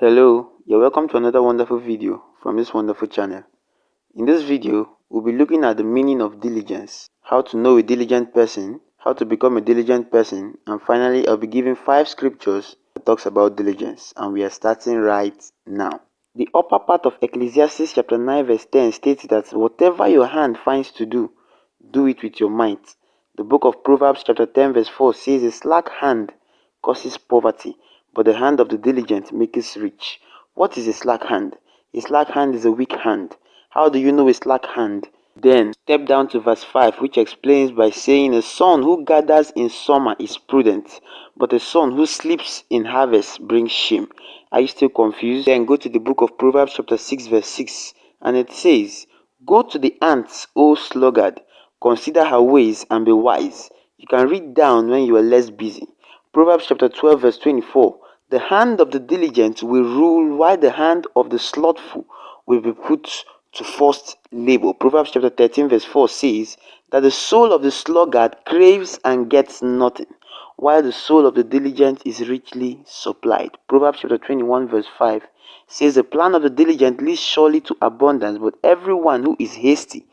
Hello, you're welcome to another wonderful video from this wonderful channel. In this video, we'll be looking at the meaning of diligence, how to know a diligent person, how to become a diligent person, and finally I'll be giving 5 scriptures that talks about diligence, and we are starting right now. The upper part of Ecclesiastes chapter 9 verse 10 states that whatever your hand finds to do, do it with your might. The book of Proverbs chapter 10 verse 4 says a slack hand causes poverty, but the hand of the diligent makes rich. What is a slack hand? A slack hand is a weak hand. How do you know a slack hand? Then step down to verse 5, which explains by saying, a son who gathers in summer is prudent, but a son who sleeps in harvest brings shame. Are you still confused? Then go to the book of Proverbs chapter 6 verse 6, and it says, go to the ants, O sluggard, consider her ways and be wise. You can read down when you are less busy. Proverbs chapter 12 verse 24, the hand of the diligent will rule, while the hand of the slothful will be put to forced labor. Proverbs chapter 13 verse 4 says that the soul of the sluggard craves and gets nothing, while the soul of the diligent is richly supplied. Proverbs chapter 21 verse 5 says the plan of the diligent leads surely to abundance, but everyone who is hasty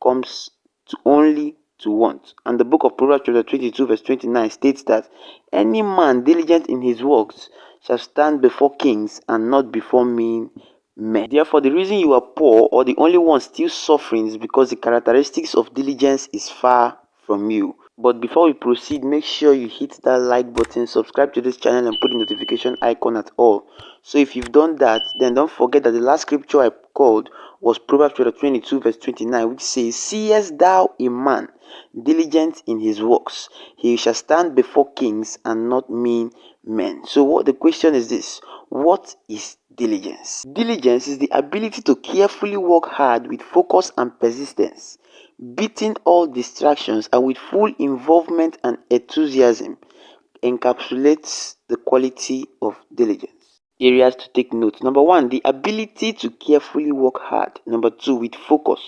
comes to only to want. And the book of Proverbs chapter 22 verse 29 states that any man diligent in his works shall stand before kings and not before mean men. Therefore, the reason you are poor or the only one still suffering is because the characteristics of diligence is far from you. But before we proceed, make sure you hit that like button, subscribe to this channel and put the notification icon at all. So if you've done that, then don't forget that the last scripture I called was Proverbs chapter 22 verse 29, which says, seest thou a man diligent in his works, he shall stand before kings and not mean men. So what the question is this: what is diligence? Diligence is the ability to carefully work hard with focus and persistence, beating all distractions and with full involvement and enthusiasm encapsulates the quality of diligence. Areas to take note: number 1, the ability to carefully work hard. Number 2, with focus.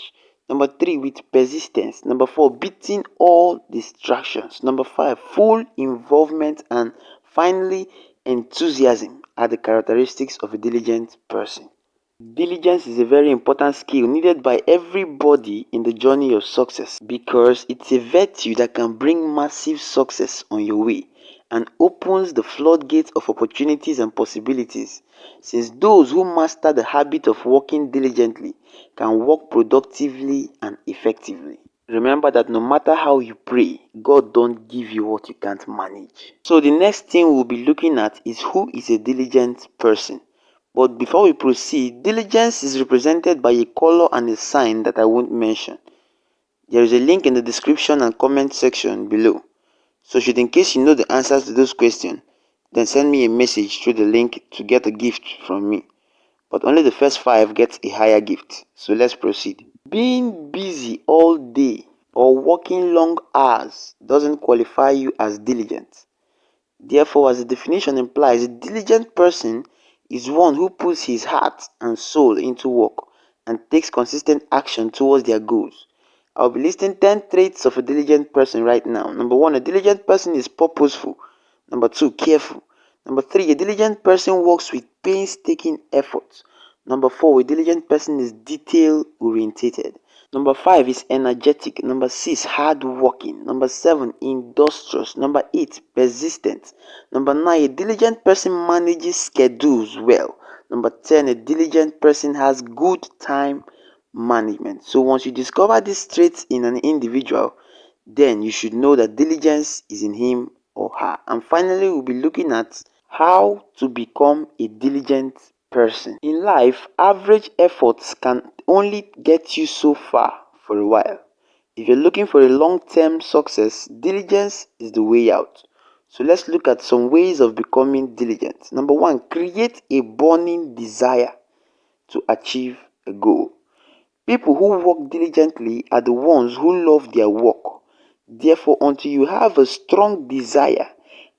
Number 3, with persistence. Number 4, beating all distractions. Number 5, full involvement. And finally, enthusiasm are the characteristics of a diligent person. Diligence is a very important skill needed by everybody in the journey of success, because it's a virtue that can bring massive success on your way and opens the floodgates of opportunities and possibilities, since those who master the habit of working diligently can work productively and effectively. Remember that no matter how you pray, God don't give you what you can't manage. So the next thing we'll be looking at is who is a diligent person. But before we proceed, diligence is represented by a color and a sign that I won't mention. There is a link in the description and comment section below. So should in case you know the answers to those questions, then send me a message through the link to get a gift from me. But only the first 5 get a higher gift. So let's proceed. Being busy all day or working long hours doesn't qualify you as diligent. Therefore, as the definition implies, a diligent person is one who puts his heart and soul into work and takes consistent action towards their goals. I'll be listing 10 traits of a diligent person right now. Number 1, a diligent person is purposeful. Number 2, careful. Number 3, a diligent person works with painstaking effort. Number 4, a diligent person is detail orientated. Number 5 is energetic. Number 6, hardworking. Number 7, industrious. Number 8, persistent. Number 9, a diligent person manages schedules well. Number 10, a diligent person has good time management. So once you discover these traits in an individual, then you should know that diligence is in him or her. And finally, we'll be looking at how to become a diligent person. In life, average efforts can only get you so far for a while. If you're looking for a long-term success, diligence is the way out. So let's look at some ways of becoming diligent. Number 1, create a burning desire to achieve a goal. People who work diligently are the ones who love their work. Therefore, until you have a strong desire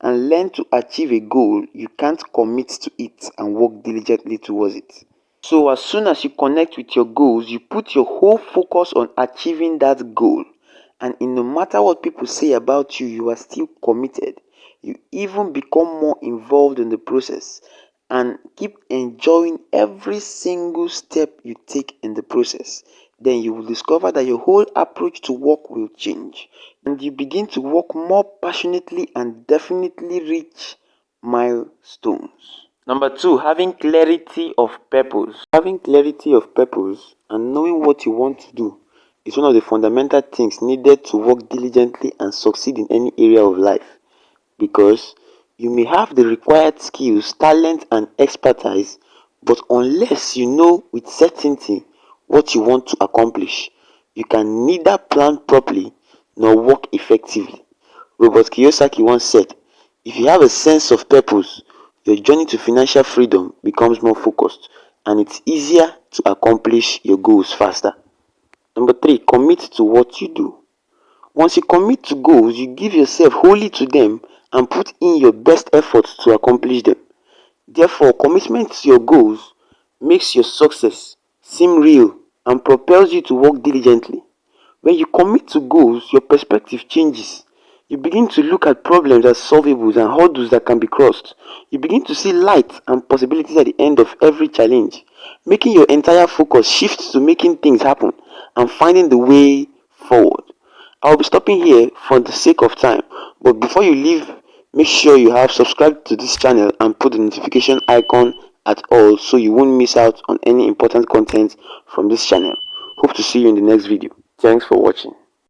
and learn to achieve a goal, you can't commit to it and work diligently towards it. So as soon as you connect with your goals, you put your whole focus on achieving that goal. And no matter what people say about you, you are still committed. You even become more involved in the process. and keep enjoying every single step you take in the process, then you will discover that your whole approach to work will change and you begin to work more passionately and definitely reach milestones. Number two, having clarity of purpose. Having clarity of purpose and knowing what you want to do is one of the fundamental things needed to work diligently and succeed in any area of life, because you may have the required skills, talent, and expertise, but unless you know with certainty what you want to accomplish, you can neither plan properly nor work effectively. Robert Kiyosaki once said, if you have a sense of purpose, your journey to financial freedom becomes more focused and it's easier to accomplish your goals faster. Number three, commit to what you do. Once you commit to goals, you give yourself wholly to them and put in your best efforts to accomplish them. Therefore, commitment to your goals makes your success seem real and propels you to work diligently. When you commit to goals, your perspective changes. You begin to look at problems as solvables and hurdles that can be crossed. You begin to see light and possibilities at the end of every challenge, making your entire focus shift to making things happen and finding the way forward. I'll be stopping here for the sake of time, but before you leave, make sure you have subscribed to this channel and put the notification icon at all so you won't miss out on any important content from this channel. Hope to see you in the next video. Thanks for watching.